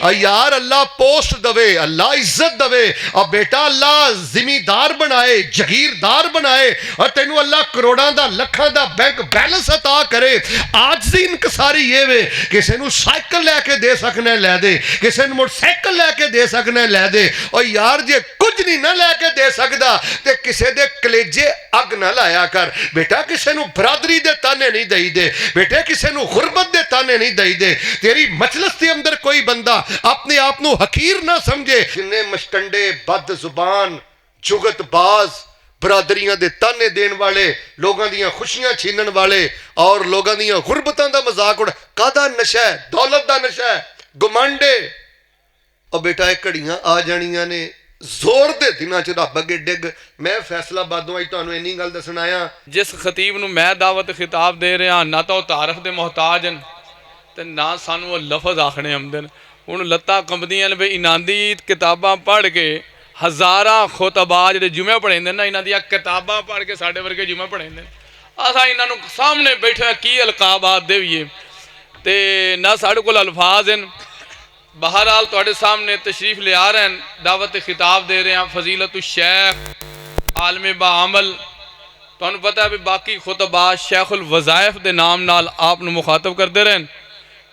और यार अल्लाह पोस्ट दवे, अल्लाह इज्जत दवे, और बेटा अल्लाह जिमीदार बनाए, जगीरदार बनाए, और तेनू अल्लाह करोड़ों का लखों का बैंक बैलेंस अता करे। आज दी इनकसारी ये वे, किसी को साइकिल लैके दे सकने लै दे, किसी को मोटरसाइकिल लैके दे सकने लै दे। और यार जे कुछ नहीं ना लैके दे सकता तो किसी के कलेजे अग ना लाया कर बेटा। किसी को बरादरी दे ताने नहीं दई दे बेटे, किसी को गुरबत दे ताने नहीं दई दे। तेरी मजलिस के अंदर कोई बंदा अपने आप को हकीर ना समझे। जिन्ने मस्टंडे, बद जुबान, जुगतबाज, बरादरियां दे ताने देने वाले, लोगों दी खुशियां छीनन वाले और लोगों दी गुरबतां दा मजाक उड़ा, कादा नशा है? दौलत दा नशा है, गुमांडे। और बेटा एक घड़ियां आ जानियां ने जोर दे दिनां च रब अगे डिग। मैं फैसलाबादों अज तुहानूं इन्नी गल दसण आया, जिस खतीब नूं मैं दावत खिताब दे रहा ना तो तारफ दे मोहताज हैं ते ना सानू वो लफज आखने आउंदे ने। हुण लत्तां कंबदियां ने भी इन्हां दी किताबां पढ़ के हज़ारां खुतबा जिहड़े जुमे पढ़ाइंदे ना, इन्हां दियां किताबां पढ़ के साडे वर्गे जुमे पढ़ाइंदे। असां इन्हां नूं सामने बैठे की अलकाबात देवीए ते ना साडे कोल अल्फाज हैं। बहरहाल तुहाडे सामने तशरीफ ले आ रहे हैं, दावत खिताब दे रहे हैं फजीलत शेख आलम बाअमल। तुहानूं पता है भी बाकी खुतबा शेखुल वज़ाइफ के नाम नाल आप नूं मुखातब करते रहें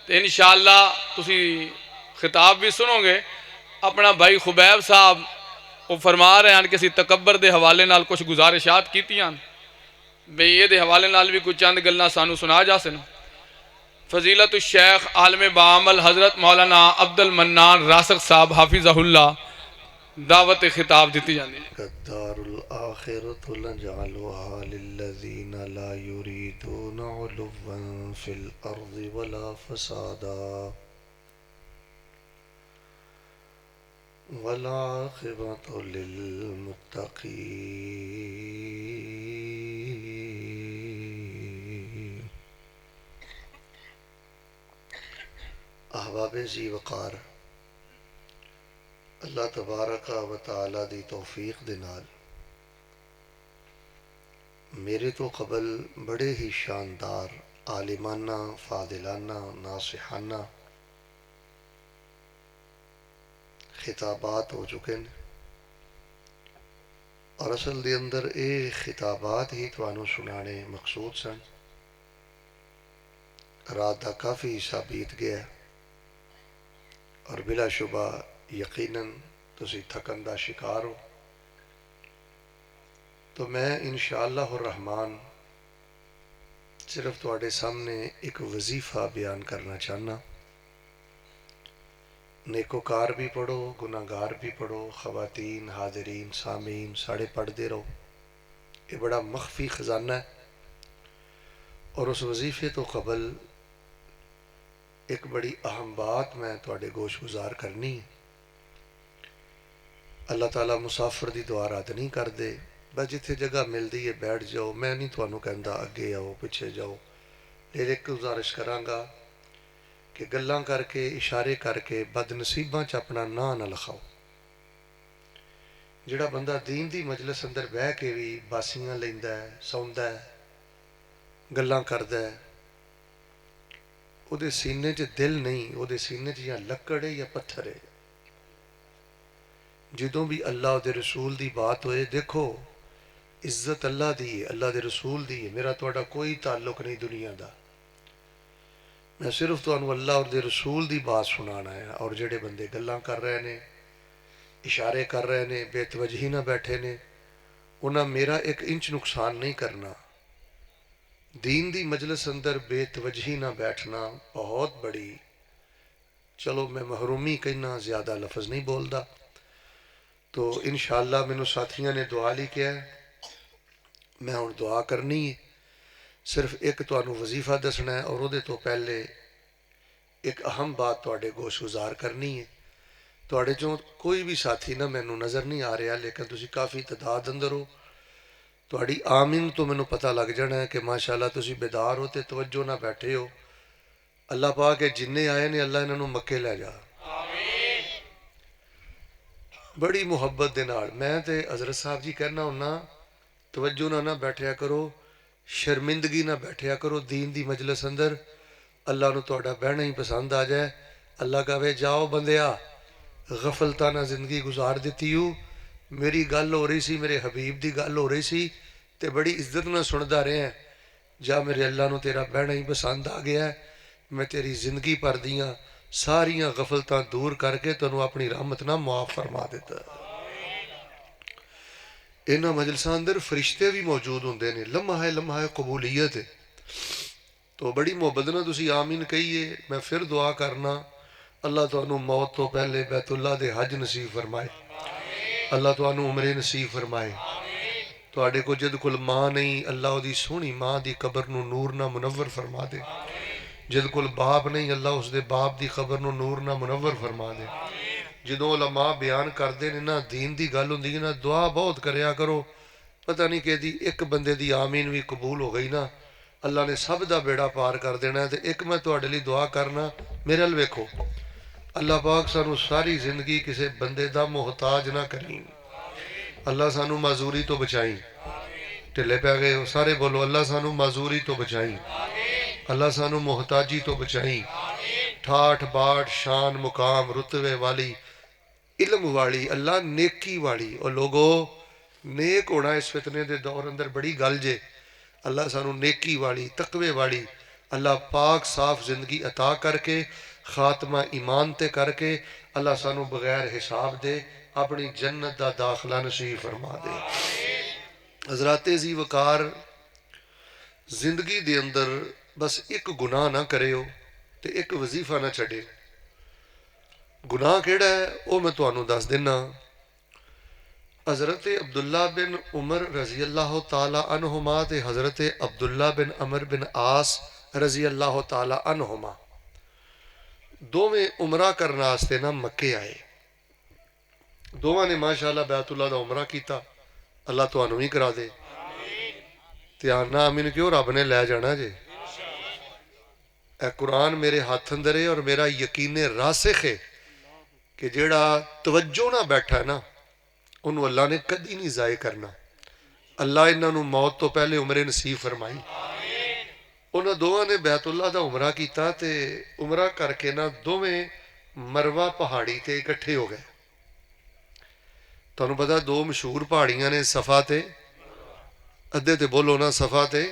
तो इंशाअल्लाह तुसी खिताब भी सुनोगे। अपना भाई खुबैब साहब वो फरमा रहे हैं कि असीं तकबर के हवाले नाल कुछ गुजारिशात कीतियां बई ये हवाले नाल भी कुछ चंद गल्लां सानूं सुना जा सन। फजीलत शेख आलम बाअमल हज़रत मौलाना अब्दुल मन्नान रासक साहब हाफिज़हुल्लाह दावत खिताब दी जाती है। कद्दारुल आखिरतु लजअलुहा लिल्लज़ीना ला युरीदूना उलुव्वन फिल अर्ज़ि वला फसादा वल आक़िबतु लिल्मुत्तक़ीन। अहबाब जी वक़ार, अल्लाह तबारक व तआला दी तौफीक दे नाल मेरे तो कबल बड़े ही शानदार आलिमाना, फादिलाना, नासिहाना खिताबात हो चुके हैं। और असल दे अंदर ये खिताबात ही तुहानूं सुनाने मकसूद सन। रात का काफ़ी हिस्सा बीत गया और बिलाशुबा यकीनन तुसी थकन का शिकार हो। तो मैं इंशाअल्लाह रहमान सिर्फ तुहाडे सामने एक वजीफ़ा बयान करना चाहना। नेकोकार भी पढ़ो, गुनाहगार भी पढ़ो, ख़वातीन, हाज़रीन, सामीन साढ़े पढ़ते रहो। ये बड़ा मख्फी ख़जाना है। और उस वजीफ़े तो कबल एक बड़ी अहम बात मैं तुहाडे गोश गुजार करनी। अल्लाह ताला मुसाफिर की दुआ रद्द नहीं करते। बस जिथे जगह मिलती है बैठ जाओ। मैं नहीं तुहानूं कहंदा अगे आओ पिछे जाओ, लेकिन एक गुजारिश करांगा कि गल्लां करके इशारे करके बदनसीबां च अपना नां ना लिखाओ। जिहड़ा बंदा दीन दी मजलिस अंदर बह के भी बासियां लैंदा है, सौंदा है, गल्लां करदा है, उहदे सीने च दिल नहीं, उहदे सीने च या लक्कड़ है या पत्थर है। जदों भी अल्लाह दे रसूल दी बात होए, देखो इज्जत अल्लाह दी है, अल्लाह दे रसूल दी है। मेरा तुहाडा कोई ताल्लुक नहीं दुनिया दा। मैं सिर्फ तुहानूं अल्लाह और दे रसूल दी बात सुनाना है। और जिहड़े बंदे गल्लां कर रहे ने, इशारे कर रहे ने, बेतवजही ना बैठे ने, उन्हां मेरा एक इंच नुकसान नहीं करना। दीन दी मजलिस अंदर बेतवजही ना बैठना बहुत बड़ी, चलो मैं महरूमी कहना, ज़्यादा लफज नहीं बोलता। तो इंशाअल्लाह मैनू साथियों ने दुआ ली किया है, मैं हुण दुआ करनी है। सिर्फ एक तुहानूं वजीफा दसना है और उहदे तो पहले एक अहम बात तुहाडे गोश गुजार करनी है। तुहाडे चों कोई भी साथी ना मैनू नज़र नहीं आ रहा, लेकिन तुसीं काफ़ी तादाद अंदर हो। तुहाडी आमीन तो मैनू पता लग जाना है कि माशाअल्लाह तुसीं बेदार हो तो तवज्जो ना बैठे हो। अल्लाह पाक के जिन्ने आए ने अल्लाह इन्हां नूं मक्के लै जा। बड़ी मुहब्बत दे नाल मैं ते हज़रत साहब जी कहना हुन्ना, तवज्जो ना बैठिया करो, शर्मिंदगी ना बैठिया करो। दीन दी मजलिस अंदर अल्लाह नूं तुहाडा बहना ही पसंद आ जाए। अल्लाह कहे जाओ बंदिया, गफलताना जिंदगी गुजार दी हूँ। मेरी गल हो रही सी, मेरे हबीब की गल हो रही सी, तो बड़ी इज्जत नाल सुनदा रहा। जा मेरे अल्लाह नूं तेरा बहना ही पसंद आ गया है, मैं तेरी जिंदगी भर दियाँ सारियां गफलतां दूर करके तैनूं अपनी रहमत नाल मुआफ फरमा दिता। इन्हां मजलिसां अंदर फरिश्ते भी मौजूद होंदे ने। लम्हा है कबूलीयत है। तो बड़ी मुहब्बत नाल तुसीं आमीन कहिए। मैं फिर दुआ करना, अल्लाह तुहानूं मौत तो पहले बैतुल्लाह दे हज नसीब फरमाए, अल्लाह तुहानूं उमरे नसीब फरमाए। तुहाडे को जिद कोल मां नहीं, अल्लाह उहदी सोहनी मां दी कबर नूं नूर नाल मुनव्वर फरमा दे। जिद कोल बाप नहीं, अल्लाह उसदे बाप दी कबर नूं नूर नाल मुनव्वर फरमा दे। ਜਦੋਂ ਉਲਮਾ बयान करते हैं ना दीन की गल होंदी है ना, दुआ बहुत करया करो। पता नहीं कि एक बंदे की आमीन भी कबूल हो गई ना, अल्लाह ने सब का बेड़ा पार कर देना। तो एक मैं तुहाडे लई दुआ करना, मेरे अल वेखो, अल्लाह पाक सानू सारी जिंदगी किसी बंदे का मुहताज ना करी। अल्लाह सानू माजूरी तो बचाई। ढिले पै गए हो सारे, बोलो अल्लाह सानू माजूरी तो बचाई, अल्लाह सानू मुहताजी तो बचाई। ठाठ बाट शान मुकाम रुतबे वाली, इल्म वाली, अल्लाह नेकी वाली। और लोगो नेक होना इस फितने के दौर अंदर बड़ी गल जे। अल्लाह सानू नेकी वाली, तकवे वाली, अल्लाह पाक साफ जिंदगी अता करके खात्मा ईमान ते करके अल्लाह सानू बगैर हिसाब दे अपनी जन्नत का दाखला नसीब फरमा दे। हजराते जी वकार, जिंदगी दे अंदर बस एक गुनाह ना करे हो तो एक वजीफा ना छड़े। गुनाह केड़ा है वह मैं तुहानू दस देना। हज़रत अब्दुल्ला बिन उमर रजी अल्लाह ताला अनहुमा ते हज़रत अब्दुल्ला बिन अमर बिन आस रजी अल्लाह ताला अनहुमा दोवें उमरा करने वास्ते ना मक्के आए। दोवां ने माशाअल्लाह बैतुल्लाह दा उमरा किया। अल्लाह तुहानू भी करा दे। ध्यान ना आमीन क्यों, रब ने लै जाना जे। ए कुरान मेरे हाथ अंदर है और मेरा यकीने रासिख है कि जेड़ा तवज्जो ना बैठा है ना, उन्होंने अल्लाह ने कदी नहीं जाए करना। अल्लाह इन्हों मौत तो पहले उमरे नसीब फरमाई। उन्होंने दोवां ने बैतुल्लाह दा उमरा किया ते उमरा करके ना दोवें मरवा पहाड़ी ते इकट्ठे हो गए। तुहानू पता दो मशहूर पहाड़ियां ने, सफा ते अद्धे ते बोलो ना, सफा ते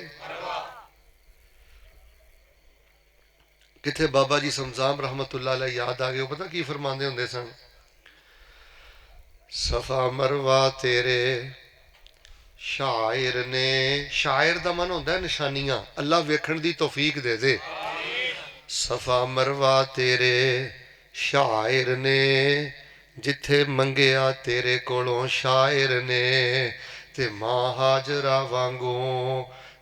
किथे बाबा जी समजाम रहमतुल्लाह अलैह याद आ गए। पता की फरमाते होंगे सन, सफा मरवा तेरे शायर ने। शायर का मन होता है निशानियां, अल्लाह वेखण दी तौफीक दे दे। सफा मरवा तेरे शायर ने, जिथे मंगया तेरे कोलों शायर ने, ते मां हाजरा वांगू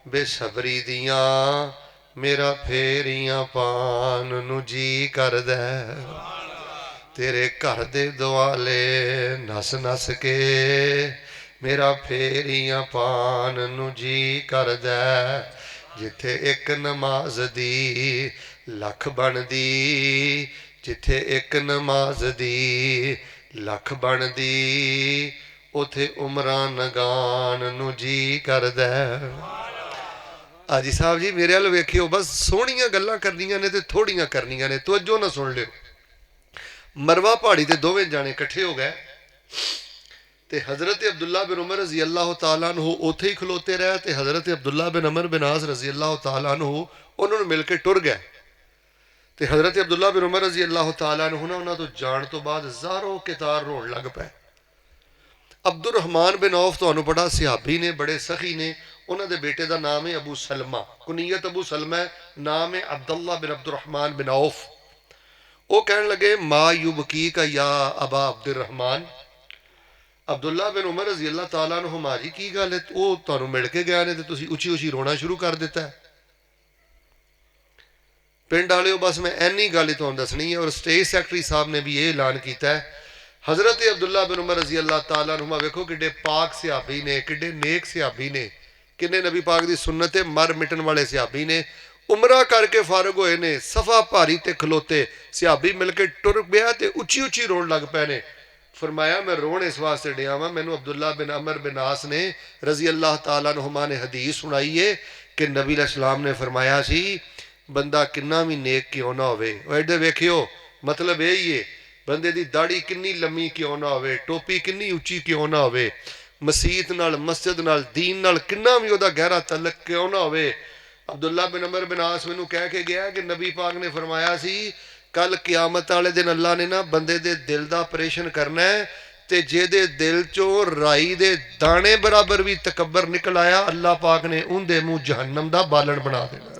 बेसबरी दियां मेरा फेरियां पान नू जी करदा। तेरे घर दे दुआले नस नस के मेरा फेरियां पान नू जी करदा। जिथे एक नमाज दी लख बनदी, जिथे एक नमाज दी लख बनदी, उथे उमरां नगान नू जी करदा। हाजी साहब जी मेरे अल वेखियो, बस सोहनियां गल्लां करनियां ने ते थोड़ियां करनियां ने, तवज्जो ना सुन लियो। मरवा पहाड़ी ते दोवें जाने इकट्ठे हो गए ते हज़रत अब्दुल्ला बिन उमर रजी अल्लाह तआला अन्हु उत्थे ही खलोते रहे ते हज़रत अब्दुल्ला बिन अमर बिन आस रजी अल्लाह तआला अन्हु उन्होंने मिल के टुर गए। ते हज़रत अब्दुल्ला बिन उमर रजी अल्लाह तआला अन्हु ना उन्होंने तो जान तो बाद ज़ारो कितार रोन लग पे। अब्दुल रहमान बिन औफ तुहानू पता सिहाबी ने, बड़े सखी ने। उन्होंने बेटे का नाम है अबू सलमा, कुनीयत अबू सलमा है, नाम है अब्दुल्ला बिन अब्दुल रहमान बिन औफ। वो कहने लगे मा युबकी का या अबा अब्दुल रहमान। अब्दुल्ला बिन उमर रजी अल्लाह तआला अन्हु जी की गल है, वो तुहानू मिल के गए ने ते तुसीं उची उची रोना शुरू कर दिता है। पिंड वाले बस मैं इन्नी गल ही तुहानू दसनी है। और स्टेट सैकटरी साहब ने भी ये ऐलान किया है, हज़रत अब्दुल्ला बिन उमर रजी अल्लाह तआला अन्हु वेखो किड्डे पाक सिहाबी ने, किड्डे नेक सिहाबी ने, किन्ने नबी पाक की सुन्नत है, मर मिटन वाले सिहाबी ने। उमरा करके फारग होए ने, सफा भारी ते खलोते सिहाबी मिल के टुर गया ते उची उची रोन लग पे ने। फरमाया मैं रोन इस वास्ते डिया वा, मैनू अब्दुल्ला बिन अमर बिन आस ने रजी अल्लाह तआला अन्हुमा ने हदीस सुनाई है कि नबी अलैहिस्सलाम ने फरमाया सी, बंदा किन्ना भी नेक क्यों ना होवे, एडे वेखियो मतलब यही है, बंदे दी दाढ़ी किन्नी लम्मी क्यों ना होवे, टोपी किन्नी उच्ची क्यों ना होवे, मसीत नाल मस्जिद नाल दीन नाल किन्ना भी उहदा गहरा तलक क्यों ना होवे। अब्दुल्ला बिन अमर बिन आस मैनू कह के गया कि नबी पाक ने फरमाया सी कल क्यामत वाले दिन अल्लाह ने ना बंदे दे दिल दा ऑपरेशन करना है, ते जेदे दिल चो राई दे दाने बराबर भी तकबर निकल आया, अल्लाह पाक ने उनदे मुंह जहन्नम दा बालन बना देना।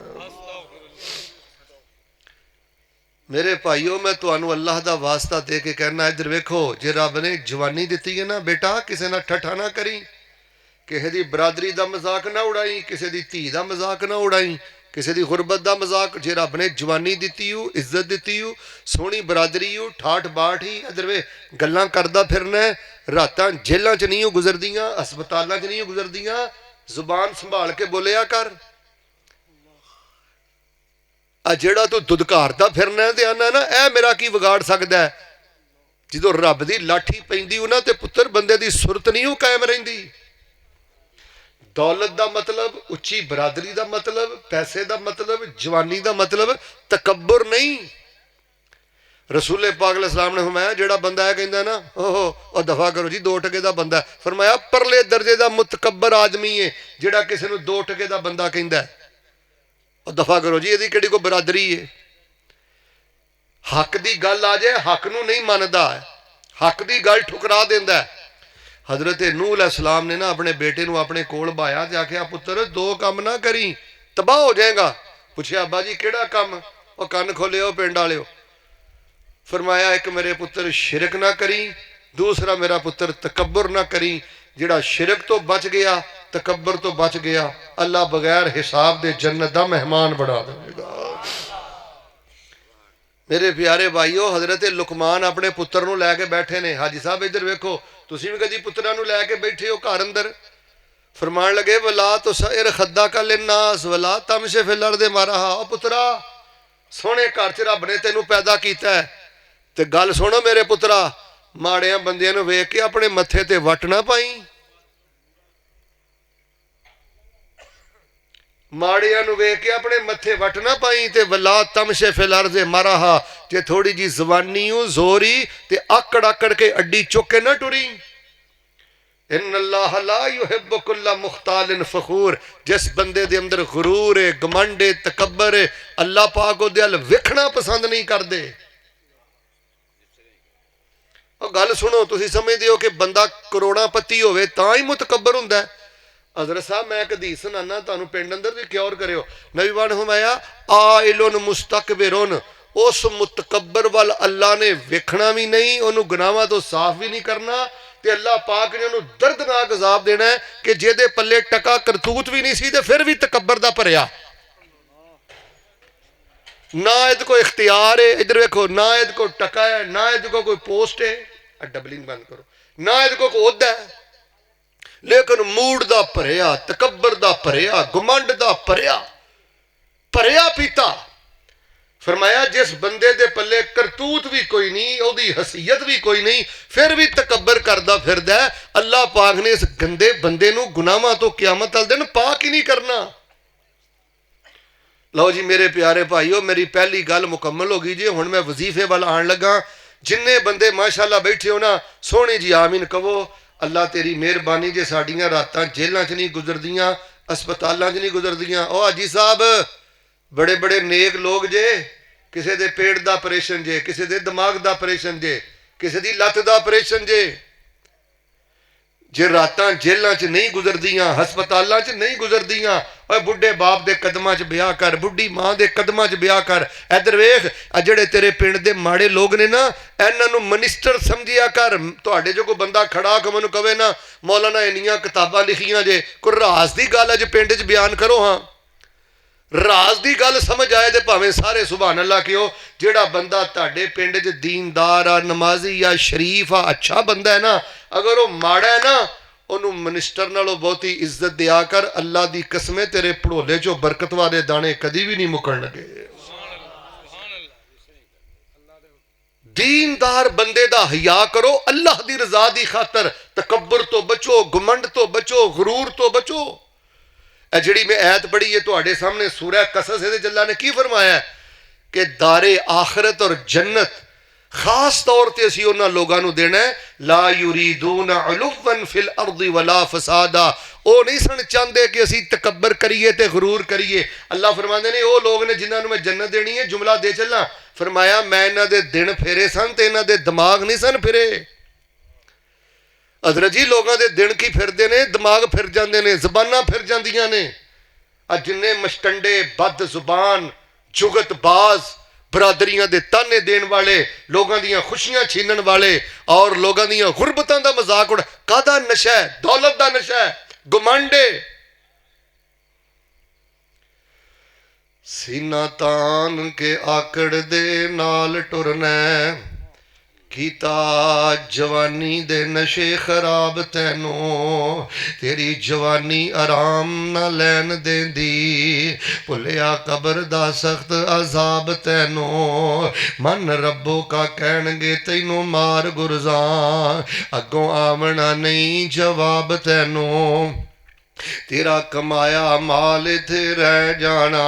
मेरे भाईओ मैं तुहानू अल्लाह दा वास्ता दे के कहना, इधर वेखो, जे रब ने जवानी दिती है ना बेटा, किसी ना ठट्ठा ना करी, किसी दी बरादरी दा मजाक ना उड़ाई, किसी दी धी दा मजाक ना उड़ाई, किसी दी गुरबत दा मजाक। जे रब ने जवानी दिती हो, इज्जत दिती हो, सोहनी बरादरी हो, ठाठ बाट ही इधर वे गल्लां करदा फिरना है, रातां जेलां च नहीं हो गुजरदियां, हस्पतालां च नहीं हो गुजरदियां, जुबान संभाल के बोलिया कर। आ जेड़ा तू दुदकारदा फिरना है ते आना ना ए मेरा की विगाड़ सकदा है, जदों रब दी लाठी पैंदी उन्हां ते पुत्तर बंदे दी सुरत नहीं हो कायम रहिंदी। दौलत दा मतलब, उच्ची बरादरी दा मतलब, पैसे दा मतलब, जवानी दा मतलब तकब्बुर नहीं। रसूले पाक अलैहिस्सलाम ने फरमाया जेड़ा बंदा है कहंदा ना ओह दफा करो जी 2 टके दा बंदा, फरमाया परले दर्जे दा मुतकब्बर आदमी है जेड़ा किसी नूं 2 टके दा बंदा कहंदा है, दफा करो जी, यदि किहड़ी कोई बरादरी है। हक की गल आ जाए हक नूं नहीं मानदा, हक की गल ठुकरा देंदा है। हजरत नूह अलैहिस्सलाम ने ना अपने बेटे नूं अपने कोल बाया ते आख्या पुत्र 2 काम ना करी तबाह हो जाएगा। पूछया अब्बा जी केड़ा काम? और कन खोलियो पिंड वालिओ। फरमाया एक मेरे पुत्र शिरक ना करी, दूसरा मेरा पुत्र तकब्बुर ना करी। जिहड़ा शिरक तो बच गया, तकब्बुर तो बच गया, अल्लाह बगैर हिसाब दे जन्नत दा मेहमान बना देगा। मेरे प्यारे भाईओ, हजरत लुकमान अपने पुत्र नूं लैके बैठे ने। हाजी साहब इधर वेखो, तुसीं भी कदी पुत्रा नूं लैके बैठे हो घर अंदर, फरमान लगे वला तो सैर खद्दा का लिन्नास वला तमशे फिल अर्दि मरहा। ओ पुत्रा, सोहणे घर च रब ने तैनूं पैदा कीता है, ते गल सुनो मेरे पुत्रा, माड़ियां बंदियां नूं वेख के अपने मत्थे ते वट ना पाई, माड़ियां नूं वेख के अपने मत्थे वट ना पाई, ते वला तमशे फिल अर्दि मरहा, जे थोड़ी जी जवानी हो जोरी ते आकड़ आकड़ के अड्डी चुक के ना टुरी। इन्नल्लाह ला युहिब्बु कुल्ला मुख्तालिन फखूर, जिस बंदे दे अंदर गुरूर है, घमंड है, तकब्बर है, अल्लाह पाक उहदे अल वेखना पसंद नहीं करदे। और गल सुनो, तुसीं समझदे हो कि बंदा करोड़ापति होवे तां ही मुतकब्बर हुंदा है। हज़रत साहब मैं एक हदीस सुनाना तुहानूं पिंड अंदर भी गौर करियो। नबी पाक ने फरमाया आइलुन मुस्तकबिरुन, उस मुतकब्बर वाल अल्लाह ने वेखना भी नहीं, उन्होंने गुनाहां तो साफ भी नहीं करना, ते अल्लाह पाक ने उन्होंने दर्दनाक अजाब देना है कि जेदे पल्ले टका करतूत भी नहीं सी ते फिर भी तकब्बर दा भरिया। ना इहदे को इख्तियार है, इधर वेखो, ना इहदे को टका है, ना इहदे को कोई पोस्ट है, डबलिंग बंद करो, ना इहदे को कोई ओहदा है, लेकिन मूड दा भरिया, तकब्बर दा भरिया, घमंड दा भरिया, भरिया पीता। फरमाया जिस बंदे दे पल्ले करतूत भी कोई नहीं, ओदी हसीयत भी कोई नहीं, फिर भी तकब्बर करदा फिरदा है, अल्लाह पाक ने इस गंदे बंदे नूं गुनाहां तो क़यामत वाले दिन पाक ही नहीं करना। लो जी मेरे प्यारे भाईओ, मेरी पहली गल मुकम्मल हो गई जी। हुण मैं वजीफे वाल आण लगा। जिन्ने बंदे माशाअल्लाह बैठे हो ना, सोहनी जी आमीन कहो। अल्लाह तेरी मेहरबानी जे साडियां रातां जेलां च नहीं गुजरदियां, अस्पतालां च नहीं गुजरदियां। ओ हाजी साहब बड़े बड़े नेक लोग जे, किसी दे पेट दा ऑपरेशन जे, किसी दे दिमाग दा ऑपरेशन जे, किसी दी लत्त दा ऑपरेशन जे, जे रातां जेलां च नहीं गुजरदियां, हस्पतालां च नहीं गुजरदियां, और बुढ़े बाप दे कदमां च ब्याह कर, बुढ़ी मां दे कदमां च ब्याह कर। इधर वेख, आ जेड़े तेरे पिंड दे माड़े लोग ने ना, इन्हां नूं मिनिस्टर समझिया कर। तुहाडे जो कोई बंदा खड़ा हो मैनूं कहे ना मौलाना इन्नियां किताबां लिखियां जे, कोई राज दी गल अज पिंड च बयान करो। हाँ, राज दी गल समझ आए तो भावें सारे सुभान अल्लाह कहो। जेड़ा बंदा तुहाडे पिंड च दीनदार आ, नमाजी आ, शरीफ आ, अच्छा बंदा है ना, अगर वो माड़ा है ना, उन्होंने मिनिस्टर नालों बहुती इज्जत दिया कर। अल्लाह दी कसम तेरे भड़ोले चो बरकत वाले दाने कदी भी नहीं मुकण लगे। दीनदार बंदे दा हिया करो, अल्लाह दी रजा दी खातर। तकब्बर तो बचो, घमंड तो बचो, गुरूर तो बचो। जिहड़ी मैं ऐत पढ़ी है तुहाडे सामने सूरह कसस, इहदे च अल्लाह ने की फरमाया कि दारे आखिरत और जन्नत खास तौर पर असी उन्होंने लोगों को देना है, ला युरीदून उलुवन फिल अर्दी वला फसादा। वो नहीं सन चाहते कि असी तकबर करिए ते गुरूर करिए। अल्लाह फरमाते ने वो लोग ने जिन्होंने मैं जन्नत देनी है। जुमला दे चलना, फरमाया मैं इन्हों के दिन फेरे सन तो इन्हों के दिमाग नहीं सन फिरे। हजरत जी लोगों के दिन की फिरते ने, दिमाग फिर जाते हैं, जबाना फिर जांदियां ने। जिन्ने मशटंडे बद जुबान जुगतबाज बरादरियां दे ताने देने वाले, लोगों दियां खुशियां छीनन वाले और लोगों दियां गुरबतां दा मजाक उड़ा, कादा नशा है? दौलत दा नशा है, गुमांडे। सीना तान के आकड़ दे नाल टुरना, कीता जवानी दे नशे खराब तैनों, तेरी जवानी आराम न लैन देंदी, भुलिया कबर दा सख्त अजाब तैनों, मन रब्बो का कहणगे तैनों मार गुरजा, अगों आवना नहीं जवाब तैनों, तेरा कमाया माल इत्थे रह जाना,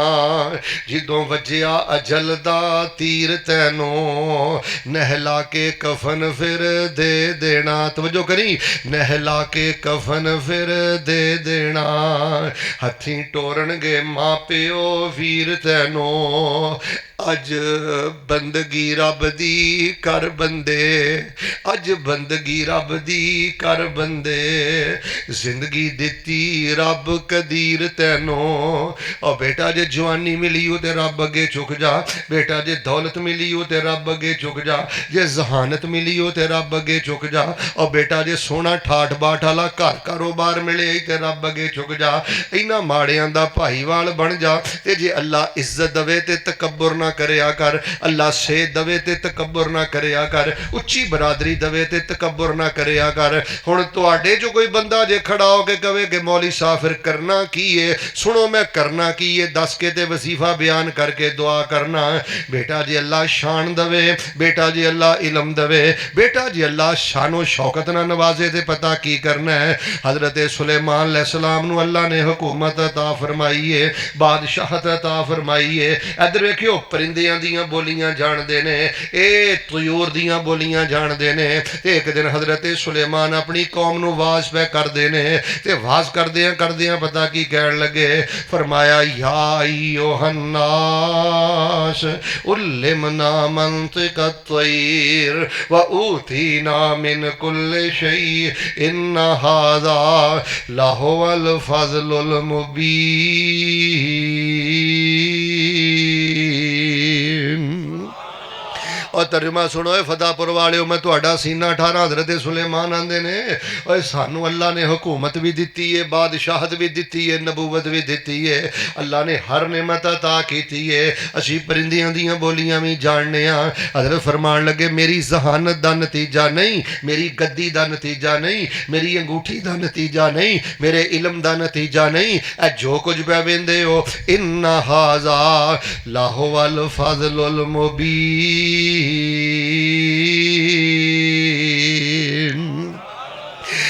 जिदों वजिया अजल दा तीर तैनों, नहला के कफन फिर दे देना। तवज्जो करी, नहला के कफन फिर दे देना, हथी टोरनगे मां प्यो वीर तैनों, अज बंदगी रब दी कर बंदे, अज बंदगी रब दी कर बंदे, जिंदगी दिती रब कदीर तैनों। और बेटा जे जवानी मिली हो ते रब अगे झुक जा, बेटा जे दौलत मिली हो ते रब अगे झुक जा, जे जहानत मिली हो ते रब अगे झुक जा, और बेटा जे सोना ठाठ बाट वाला घर कारोबार मिले ते रब अगे झुक जा, इन्हां माड़ियां दा भाईवाल बन जा। ते जे अल्लाह इज्जत दवे ते तकब्बुर ना करया कर, अल्लाह सेहत दवे ते तकब्बुर ना करया कर, उच्ची बरादरी दवे ते तकब्बुर ना करया कर। हुण तुहाडे जो कोई बंदा जे खड़ा हो के कहे कि मौली साहब फिर करना की है, सुनो मैं करना की है, दस के ते वजीफा बयान करके दुआ करना। बेटा जी अल्लाह शान दवे, बेटा जी अल्लाह इलम दवे, बेटा जी अल्लाह शानो शौकत ना नवाजे ते पता की करना है। हजरत सुलेमान अलैहिस्सलाम नू अल्लाह ने हुकूमत अता फरमाई है, बादशाहत अता फरमाई है। इधर वेखियो परिंदियां दियां बोलियां जानते ने, ये तयूर दियां बोलियां जानते ने। एक दिन हजरत सुलेमान अपनी कौम नू वाज पे करते ने, ते वाज करदियां पता की कहन लगे, फरमाया या अय्युहन्नास उल्लिमना मंतिक़त तैर व ऊतीना मिन कुल्लि शै इन्ना हाज़ा लहुवल फज़लुल मुबीन। और तर्जुमा सुनो है फतेहपुर वाले, मैं तुहाडा सीना ठारा। हजरत सुलेमान आंदे ने, ओए सानू अल्लाह ने हुकूमत भी दी है, बादशाहत भी दी है, नबूवत भी दी है, अल्लाह ने हर नेमत अता की है। असी परिंदियां दियां बोलियां भी जानने। हजरत फरमान लगे, मेरी जहानत का नतीजा नहीं, मेरी गद्दी का नतीजा नहीं, मेरी अंगूठी का नतीजा नहीं, मेरे इलम का नतीजा नहीं, ए जो कुछ पै वेंदे हो, इन्ना हाज़ा लाहुवल फज़लुल मुबीन।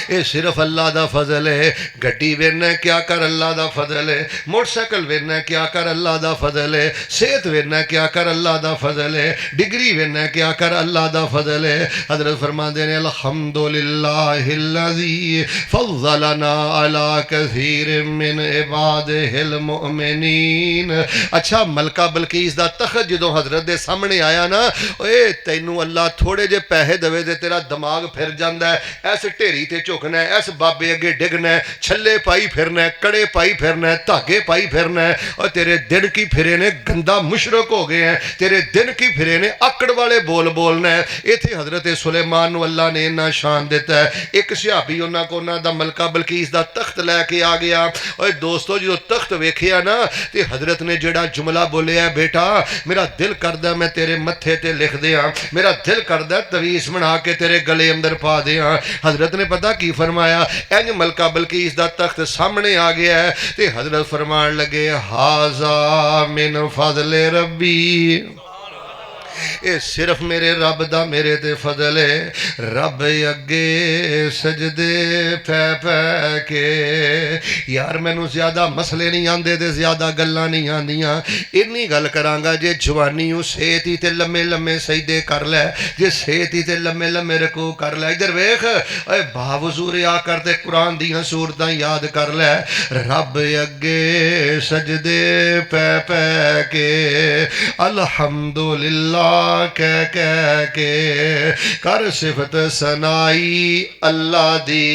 ये सिर्फ अल्लाह का फजल है। गड्डी वेरना क्या कर, अल्लाह का फजल है। मोटरसाइकिल वेरना क्या कर, अल्लाह का फजल है। सेहत वेरना क्या कर, अल्लाह का फजल है। डिग्री वेरना क्या कर, अल्लाह का फजल है। हजरत फरमाते हैं अल्हम्दुलिल्लाहिल्लज़ी फज़्ज़लना अला कसीर मिन इबादिहिल मुमिनीन। अच्छा, मलका बलकीस दा तख्त जो हजरत के सामने आया ना, ओए तैनू अल्लाह थोड़े जे पैसे देवे ते तेरा दिमाग फिर जाता है। ऐस ढेरी ते झुकना है, इस बाबे अगे डिगना है, छले पाई फिरना है, कड़े पाई फिरना है, धागे पाई फिरना है। और तेरे दिन की फिरे ने गंदा मुशरक हो गए हैं, तेरे दिन की फिरे ने आकड़ वाले बोल बोलना है। इत्थे हजरत सुलेमान नू अल्लाह ने इन्ना शान दिता है। एक सिहाबी उन्हां को उन्हां दा मलका बलकीस दा तख्त लैके आ गया। और दोस्तों जो तख्त वेखिया ना, ते हजरत ने जेड़ा जुमला बोलिया, बेटा मेरा दिल करदा मैं तेरे मत्थे ते लिख दियां, मेरा दिल करदा तवीस बना के तेरे गले अंदर पा दियां। हजरत ने पता की फरमाया, इंज मलका बलकीस दा तख्त सामने आ गया है। ते हजरत फरमान लगे, हाजा मिन फजले रब्बी, ये सिर्फ मेरे रब दा मेरे ते फजल है। रब अगे सजदे पै पै के यार मैनू ज्यादा मसले नहीं आंदे ते ज्यादा गल्लां नहीं आंदियां। इन्नी गल करांगा जे जवानी सेहत ही ते लम्मे लम्मे सजदे कर लै, जे सेहत ही ते लम्मे लम्मे रकू कर लै। इधर वेख ओए बावजूद आ कर ते कुरान दियां सूरतां याद कर लै। रब अगे सजदे पै पै के अल्हम्दुलिल्लाह कह के कर सिफत सनाई अल्लाह दी,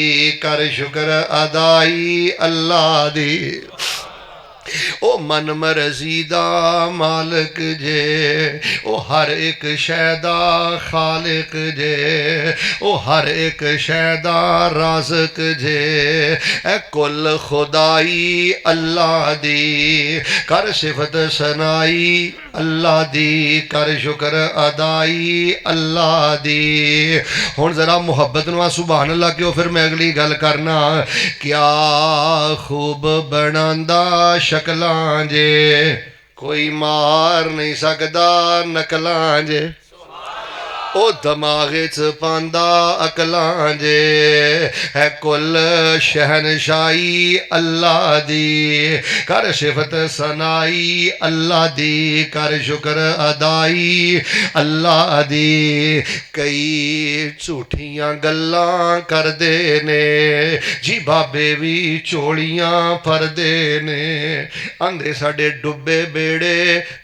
कर शुक्र अदाई अल्लाह दी। ओ मन मरजी दा मालिक जे, ओ हर एक शैदा खालिक जे, ओ हर एक शैदा राज़िक जे। ए कुल खुदाई अल्लाह दी, कर सिफत सनाई अल्लाह दी, कर शुक्र अदाई अल्लाह दी। हुण जरा मुहब्बत नाल सुभान अल्लाह क्यों, फिर मैं अगली गल करना। क्या खूब बनांदा शकलां जे, कोई मार नहीं सकदा नकलां जे। ओ दमागे च पांदा अकलां जे, है कुल शहनशाही अल्लाह दी, कर सिफत सनाई अल्लाह दी, कर शुक्र अदाई अल्लाह दी। कई झूठियां गल्लां करदे ने जी, बाबे भी चोलियां फरदे ने, आंदे साडे डुबे बेड़े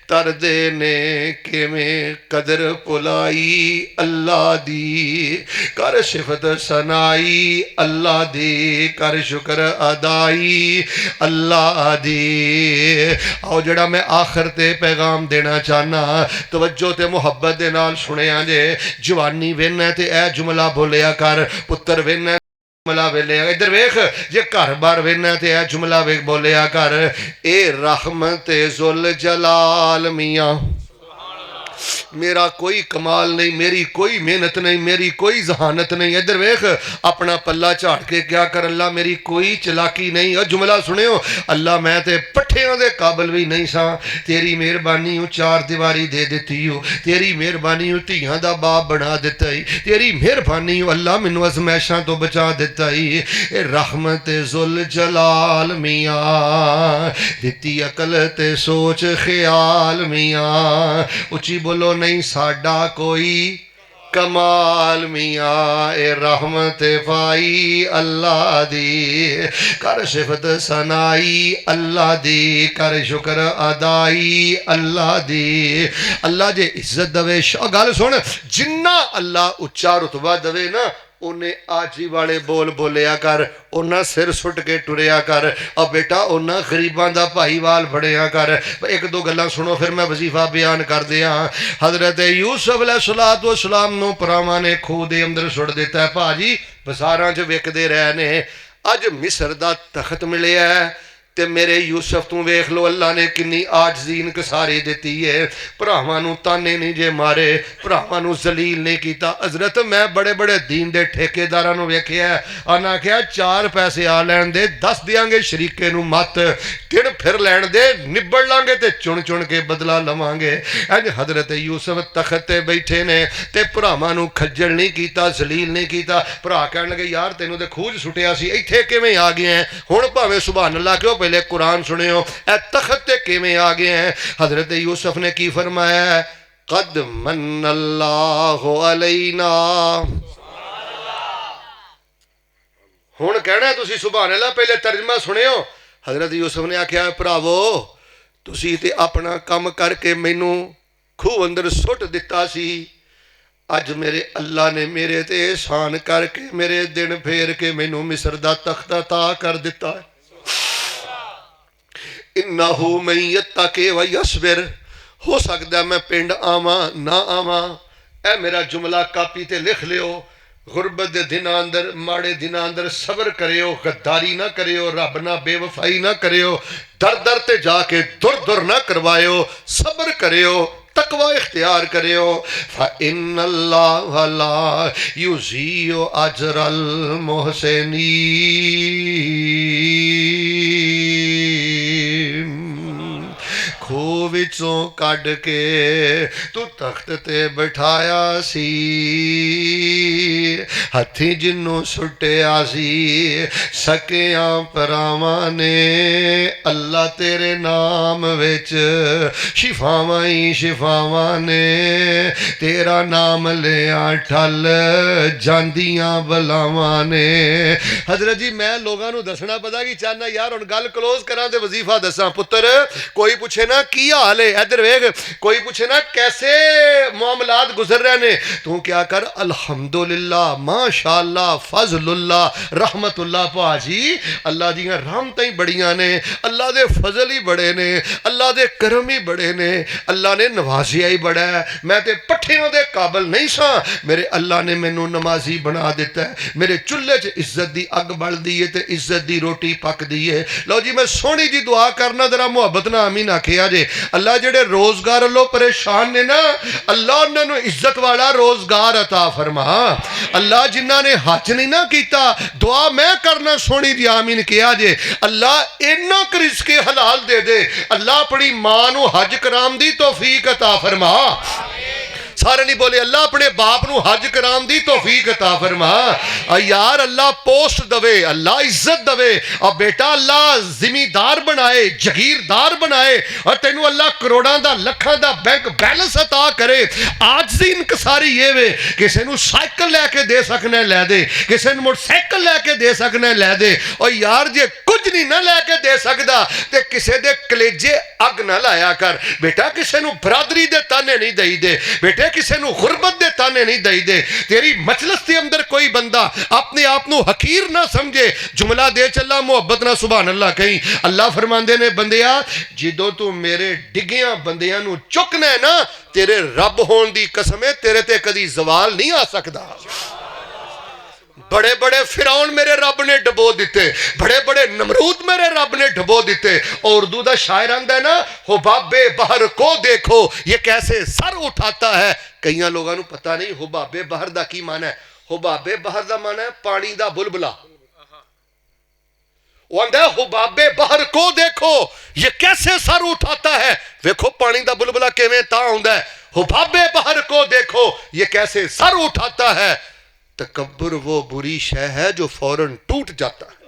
तरदे ने। किवें कदर भुलाई अल्लाह दी, कर सिफत सनाई अल्लाह दी, कर शुक्र अदाई अल्लाह दी। आओ जड़ा मैं आखिर ते पैगाम देना चाहना, तवज्जो ते मुहब्बत दे नाल सुनिया जे। जवानी वेना ते ए जुमला बोलिया कर, पुत्र वेना जुमला वेले। इधर वेख जे घर बार वेना ते ए जुमला वेख बोलिया कर, ए रहमत जुल जलाल मियाँ, मेरा कोई कमाल नहीं, मेरी कोई मेहनत नहीं, मेरी कोई जहानत नहीं। इधर वेख अपना पल्ला झाड़ के क्या कर, अल्लाह मेरी कोई चलाकी नहीं। और जुमला सुनियो, अल्लाह मैं ते पट्ठियां दे काबल भी नहीं सा, तेरी मेहरबानी चार दीवारी दे दी हो, तेरी मेहरबानी धियां दा बाप बना दिता ही, तेरी मेहरबानी अल्लाह मैनू अजमैशां तो बचा दिता ही। ए रहमत जुल जलाल मियाँ, दिती अकल ते सोच ख्याल मियाँ, उची बोलो नहीं साडा कोई कमाल मियाँ। ए रहमत पाई अल्लाह दी, कर सिफत सनाई अल्लाह दी, कर शुक्र अदाई अल्लाह दी। अल्लाह जे इज्जत दवे, गल सुन, जिन्ना अल्लाह उच्चा रुतबा दवे ना, उन्हें आजी वाले बोल बोलिया कर, उन्ना सिर सुट के टुरिया कर। और बेटा उन्ना गरीबां दा भाईवाल बड़िया कर। एक दो गल्लां सुनो फिर मैं वजीफा बयान कर दिया। हजरत यूसुफ अलैहिस्सलाम नूं भरावां ने खूह दे अंदर सुट दिता है। भाजी बजारां च विकदे रहे ने, अज मिस्र दा तखत मिलिया है ते मेरे यूसुफ तू वेख लो अल्लाह ने किन्नी आजजी इनकसारी दी है। भरावां नूं ताने नहीं जे मारे, भरावां नूं जलील नहीं किया। हजरत मैं बड़े बड़े दीन दे ठेकेदारां नूं वेखिया, उन्हां आखिया चार पैसे आ लैण दे, दस दियांगे शरीके नूं मत, दिन फिर लैण दे, निबड़ लांगे ते चुन चुन के बदला लवांगे। इंज हजरत यूसुफ तखत ते बैठे ने ते भरावां नूं खज्जल नहीं किया, जलील नहीं किया। भरा कहण लगे यार तैनूं ते खूह च सुटिया सी, इत्थे किवें आ गए हैं? हुण भावें सुभान अल्लाह क्यों, पहले कुरान सुनियो, ए तखत ते किवें आ गए हैं? हजरत यूसुफ ने की फरमाया, कद मन्नल्लाहु अलैना। हुण कहना तुसी सुभान अल्लाह, पहले तर्जमा सुनियो। हजरत यूसुफ ने आख्या भरावो तुसी ते अपना काम करके मैनू खूह अंदर सुट दिता सी, अज मेरे अल्लाह ने मेरे ते एहसान करके मेरे दिन फेर के मैनू मिस्र दा तख्त अता कर दिता है। इन्नहु मन यत्तकी व यस्बिर, हो सकता मैं पिंड आवा ना आवा। ए मेरा जुमला कापी ते लिख लियो। गुरबत के दिनों अंदर, माड़े दिनों अंदर सबर करियो, गद्दारी ना करियो, रब ना बेवफाई ना करियो, दर दर ते जाके दुर दुर ना करवायो, सबर करियो, तकवा इख्तियार करियो। फ़इन्नल्लाह ला युज़ीउ अजरल मुहसिनीन, खूह विचों कढ के तू तख्त ते बिठाया सी, हथी जिन्नू सुटिया सी सकिया भरावां ने, अल्लाह तेरे नाम विच शिफावां ही शिफावां ने, तेरा नाम लिया ठल जांदियां बलावां ने। हजरत जी मैं लोगों को दसना पता कि चाहना यार हुण गल क्लोज करा ते वजीफा दसा। पुत्र कोई पूछे ना की हाल है, इधर वेख, कोई पूछे ना कैसे मामलात गुजर रहे ने, तू क्या कर अल्हम्दुलिल्लाह माशाअल्लाह फजलुल्लाह रहमतुल्लाह। भाजी अल्लाह दियां रहमतां ही बड़ियां ने, अल्लाह दे फजल ही बड़े ने, अल्लाह दे करम ही बड़े ने, अल्लाह ने नवाजिया ही बड़ा है। मैं ते पट्ठियों दे काबिल नहीं सा, मेरे अल्लाह ने मैनू नमाजी बना दिता है। मेरे चुल्हे च इज्जत दी अग बलदी है ते इज्जत दी रोटी पकदी है। लो जी मैं सोहनी जी दुआ करना, जरा मुहब्बत ना आमीन आखिया जे। अल्लाह जेड़े रोजगार लो परेशान ने ना, अल्लाह उन्होंने इज्जत वाला रोजगार अता फरमा। अल्लाह जिन्हों ने हज नहीं ना किया, दुआ मैं करना सोहनी जी आमीन किया जे। अल्लाह इन्ना क रिज़्क़े हलाल दे दे, अल्लाह अपनी मां नू हज कराम दी तौफीक अता फरमा। सारे नहीं बोले अल्लाह अपने बाप नू हज कराम दी तौफीक अता फरमा। यार अल्लाह पोस्ट दवे, अल्लाह इज्जत दवे, और बेटा अल्लाह जिमीदार बनाए, जगीरदार बनाए, और तेनू अल्लाह करोड़ों का लखां का बैंक बैलेंस अता करे। आज दी इनकसारी ये वे, किसी नू साइकिल लैके दे सकना लै दे, किसी नू मोटरसाइकिल लैके दे सकना लै दे। और यार जे कुछ नहीं ना लैके दे सकता तो किसी दे कलेजे अग ना लाया कर बेटा, किसी नू बरादरी दे ताने नहीं दई दे बेटे, किसी नू गुरबत दे ताने नहीं दई दे। तेरी मजलिस के अंदर कोई बंदा अपने आप नू हकीर ना समझे, जुमला दे चला मुहब्बत ना सुभान अल्लाह कहीं। अल्लाह फरमांदे ने बंदिया जिदों तू मेरे डिगिया बंदियां नू चुकना है ना, तेरे रब होने की कसम है तेरे ते कदी जवाल नहीं आ सकता। बड़े बड़े फिरौन मेरे रब ने डबो दिते, बड़े बड़े नमरूद मेरे रब ने डबो दिते। और उर्दू का शायर आंदा है ना, हुबाबे बहर को देखो ये कैसे सर उठाता है। कई लोगों को पता नहीं हुबाबे बहर का की माना है। हुबाबे बहर का माना है पानी का बुलबुला। हुबाबे बहर को देखो ये कैसे सर उठाता है। देखो पानी का बुलबुला किवें तां आउंदा है। हुबाबे बहर को देखो ये कैसे सर उठाता है। तकब्बुर वो बुरी शय है जो फौरन टूट जाता है।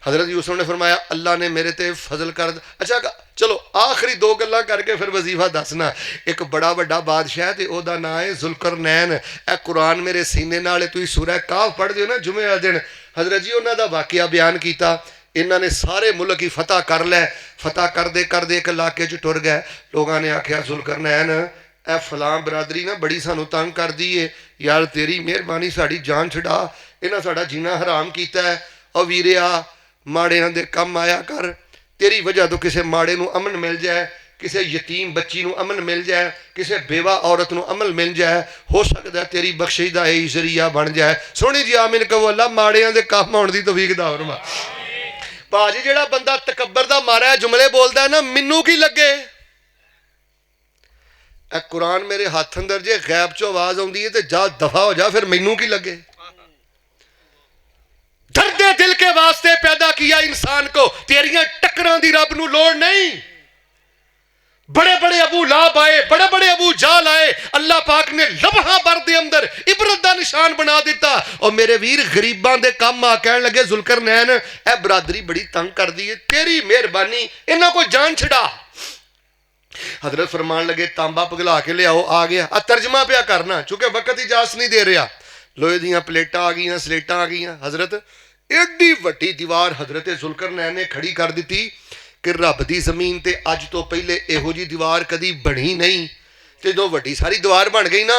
हजरत यूसुफ ने फरमाया अल्लाह ने मेरे ते फजल कर। अच्छा चलो आखिरी दो गल्लां करके फिर वजीफा दसना। एक बड़ा वड्डा बादशाह ते ओदा नाम है जुल्करनैन। ए कुरान मेरे सीने नाल तुसीं सूरह काफ पढ़दे हो ना जुमे वाले दिन, हजरत जी उन्हां दा वाकया बयान किया। इन्हां ने सारे मुल्क ही फतह कर लै। फतह करदे करदे एक इलाके च टुर गए। लोगों ने आख्या जुल्करनैन ए फलां बरादरी ना बड़ी सानू तंग कर दी है, यार तेरी मेहरबानी साड़ी जान छड़ा, इन्हां साड़ा जीना हराम किया है। और वीरिया माड़ियां दे कम आया कर, तेरी वजह तो किसी माड़े नू अमन मिल जाए, किसी यतीम बच्ची नू अमन मिल जाए, किसी बेवा औरत नू अमन मिल जाए, हो सकता है तेरी बख्शिश दा यही जरिया बन जाए। सोहनी जी आमीन कहो। अल्लाह माड़ियां दे कम आउण दी तौफीक दा फरमा। भाजी जेड़ा बंदा तकब्बर दा मारा है जुमले बोलदा है ना, मैनू की लगे। ए कुरान मेरे हाथ अंदर जे गैब चो आवाज आउंदी है ते जा दफा हो जा, फिर मैनू की लगे। दर्दे दिल के वास्ते पैदा किया इंसान को, तेरियां टक्करां दी रब नू लोड़ नहीं। बड़े बड़े अबू लाभ आए, बड़े बड़े अबू जाल आए, अल्लाह पाक ने लम्हा भर दे अंदर इबरत दा निशान बना दिता। और मेरे वीर गरीबां दे कम आ कहन लगे जुल्करनैन ए बरादरी बड़ी तंग कर दी है, तेरी मेहरबानी इन्हां को जान छड़ा। हजरत फरमान लगे तांबा पिघला के लियाओ। आ गया। तर्जमा पिया करना चूंकि वक्त इजाजत नहीं दे रहा। लोहे दियां प्लेटां आ गई, स्लेटां आ गई। हजरत एडी वड्डी दीवार हजरत जुल्करनैन ने खड़ी कर दी कि रब दी जमीन ते अज तो पहले इहो जी दीवार कदी बनी नहीं। ते जो वड्डी सारी दीवार बन गई ना,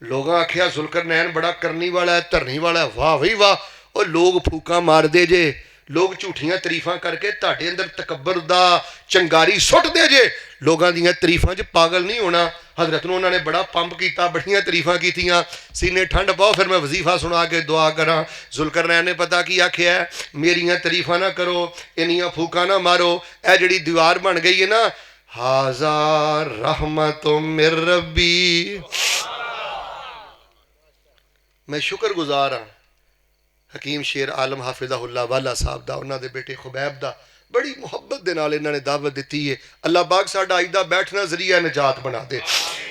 लोगों आख्या जुल्करनैन बड़ा करनी वाला है, धरनी वाला है। वाह भाई वाह। और लोग फूका मारदे जे, लोग झूठियां तरीफां करके तुहाडे अंदर तकब्बर दा चंगारी सुट दे जे। लोगों दीयां तरीफां च पागल नहीं होना। हजरत नूं उन्होंने बड़ा पंप किया, बड़ियां तरीफां कीतियां। सीने ठंड पाओ, फिर मैं वजीफा सुना के दुआ करा। जुल्करनैन ने पता की आख्या है, मेरियां तरीफां ना करो, इन्नियां फूका ना मारो। ए जिहड़ी दीवार बन गई है ना, हाजा रहमतुम मिर रब्बी। मैं शुक्रगुजार हाँ हकीम शेर आलम हाफिज़हुल्लाह वाला साहब दा, उन्होंने बेटे खुबैब दा, बड़ी मुहब्बत दे नाल इन्हां ने दावत दित्ती है। अल्लाह पाक साडा अज दा बैठना जरिया निजात बना दे।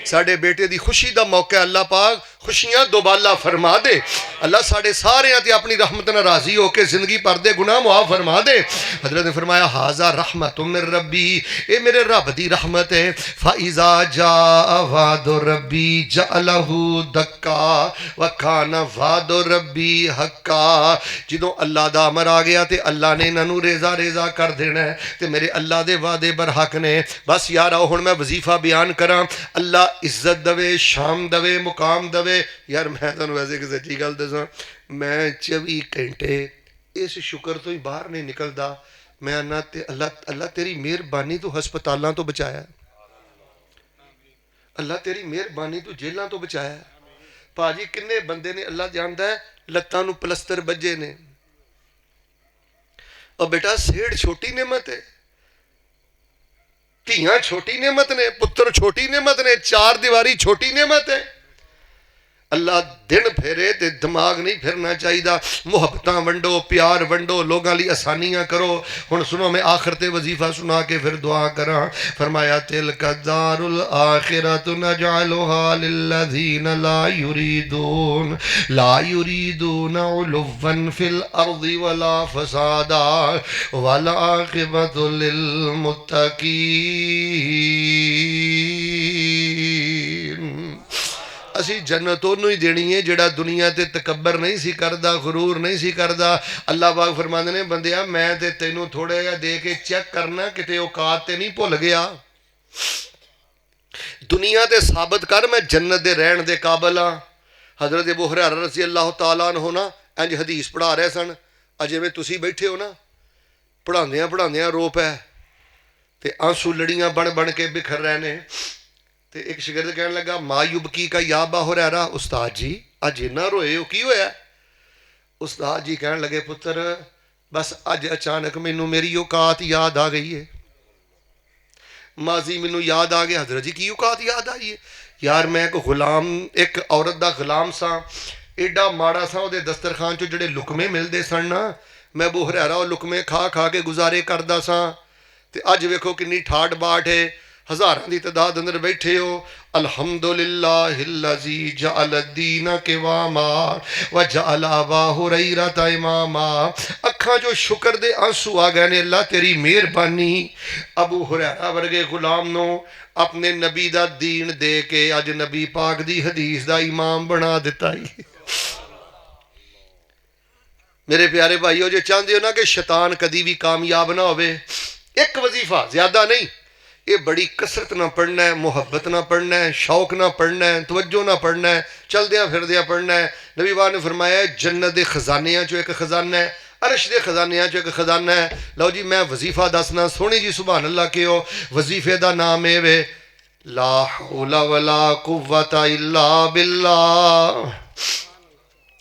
साडे बेटे दी खुशी दा मौका अल्लाह पाक खुशियां दोबाला फरमा दे। अल्लाह साडे सारियां ते अपनी रहमत नाल राजी होकर जिंदगी भर दे गुनाह मुआफ फरमा दे। हजरत ने फरमाया हाजा रहमत मिन रब्बी, ये मेरे रब दी रहमत है। फाइजा जा वादो रब्बी जअलहू दक्का व खाना वादो रब्बी हक्का। जदों अल्लाह दा अमर आ गया ते अल्लाह ने इन्हां नूं रेजा रेजा कर देना है ते मेरे अल्लाह दे वादे बरहक ने। बस यार आओ हुण मैं वजीफा बयान करा। अल्लाह इज्जत दवे, शाम दवे, मुकाम दवे। यार मैं तुहानूं वैसे एक सच्ची गल दसां, मैं 24 घंटे इस शुक्र तो ही बाहर नहीं निकलदा। मैं आना ते अल्लाह अल्लाह तेरी मेहरबानी तो हस्पतालों तो बचाया, अल्लाह तेरी मेहरबानी तो जेलों तो बचाया। भाजी किन्ने बंदे ने अल्लाह जानदा है लत्तां नूं पलस्तर बज्जे ने। और बेटा सेठ छोटी नेमत है, धियां छोटी नेमत ने, पुत्र छोटी नेमत ने, चार दीवारी छोटी नेमत है। अल्लाह दिन फेरे ते दिमाग नहीं फिरना चाहिए। मुहब्बत वंडो, प्यार वंडो, लोगों लिए आसानियां करो। हुण सुनो मैं आखिर ते वजीफा सुना के फिर दुआ करा। फरमाया तिलका दारुल आखिरतु नजअलुहा लिल्लज़ीना ला युरीदून उलुव्वन फिल अर्दि वला फसादा वल आक़िबतु लिल मुत्तक़ीन। असी जन्नत उन्होंने ही देनी है जिहड़ा दुनिया ते तकबर नहीं सी करदा, गुरूर नहीं सी करदा। अल्लाह पाक फरमांदे ने बंदिया मैं ते तैनूं थोड़ा जिहा दे के चेक करना किते औकात ते नहीं भुल गया। दुनिया ते साबित कर मैं जन्नत दे रहण दे काबिल हाँ। हज़रत अबू हुरैरा रज़ी अल्लाह तआला अन्हु ना इंज हदीस पढ़ा रहे सन। अजे में तुसी बैठे हो ना, पढ़ांदियां पढ़ांदियां रो पै ते आंसू लड़ियां बन बन के बिखर रहे ने। तो एक शिगिरद कहने लगा मायूबकी का या अबा हुरैरा, उस्ताद जी अज इन्ना रोए हो की होया? उस्ताद जी कहने लगे पुत्र बस अज अचानक मैनू मेरी औकात याद आ गई है, माजी मैनू याद आ गया। हजरत जी की औकात याद आई है? यार मैं एक गुलाम, एक औरत का गुलाम सा, एडा माड़ा सा वो दस्तरखान चो जोड़े लुकमे मिलते सन ना, मैं अबू हुरैरा वो लुकमे खा खा के गुजारे करदा सा। ते अज वेखो किन्नी ठाट बाट है, हज़ारां की तादाद अंदर बैठे हो। अल्हम्दुलिल्लाहिल्लज़ी जअल दीन क़िवामा व जअल अबा हुरैरा इमामा। अखां जो शुक्र दे आंसू आ गए ने, अल्लाह तेरी मेहरबानी। अबू हुरैरा वर्गे गुलाम नो अपने नबी दा दीन दे के अज नबी पाक दी हदीस दा इमाम बना दिता ही। मेरे प्यारे भाईओ जे चाहते हो ना कि शैतान कदी भी कामयाब ना होवे, एक वजीफा ज्यादा नहीं, ये बड़ी कसरत ना पढ़ना है, मुहब्बत ना पढ़ना है, शौक ना पढ़ना है, तवज्जो ना पढ़ना है, चलद्या फिरद्या पढ़ना है। नबी पाक ने फरमाया जन्नत के खजानियां चो एक खजाना है, अरश के खजानियां चो एक खजाना है। लो जी मैं वजीफा दसना, सोहनी जी सुभान अल्लाह के हो। वजीफे का नाम है वे ला हौला वला कुव्वता इल्ला बिल्लाह,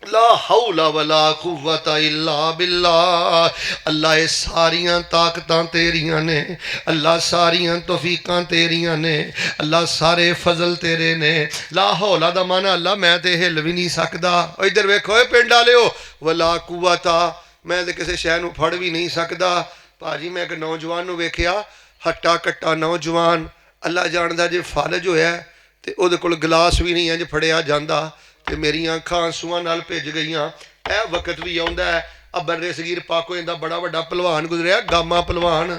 ला हौला वला कुव्वता इल्ला बिल्लाह। अल्लाह ये सारियां ताकतां तेरियां ने, अल्लाह सारियां तौफीकां तेरियां ने, अल्लाह सारे फजल तेरे ने। ला हौला दा माना अल्लाह मैं ते हिल भी नहीं सकदा। इधर वेखो पिंड वाले हो, वला कुव्वता मैं ते किसी शै नूं फड़ भी नहीं सकदा। भाजी मैं एक नौजवान नूं वेखिया, हट्टा कट्टा नौजवान, अल्लाह जानदा जे फालज होया ते ओहदे कोल गिलास भी नहीं इंज फड़िया जांदा ते मेरियां अखां आंसूआं नाल भिज गईयां। यह वक्त भी आउंदा है, बर्रे सगीर पाको इंदा बड़ा वड्डा पहलवान गुजरिया, गामा पहलवान।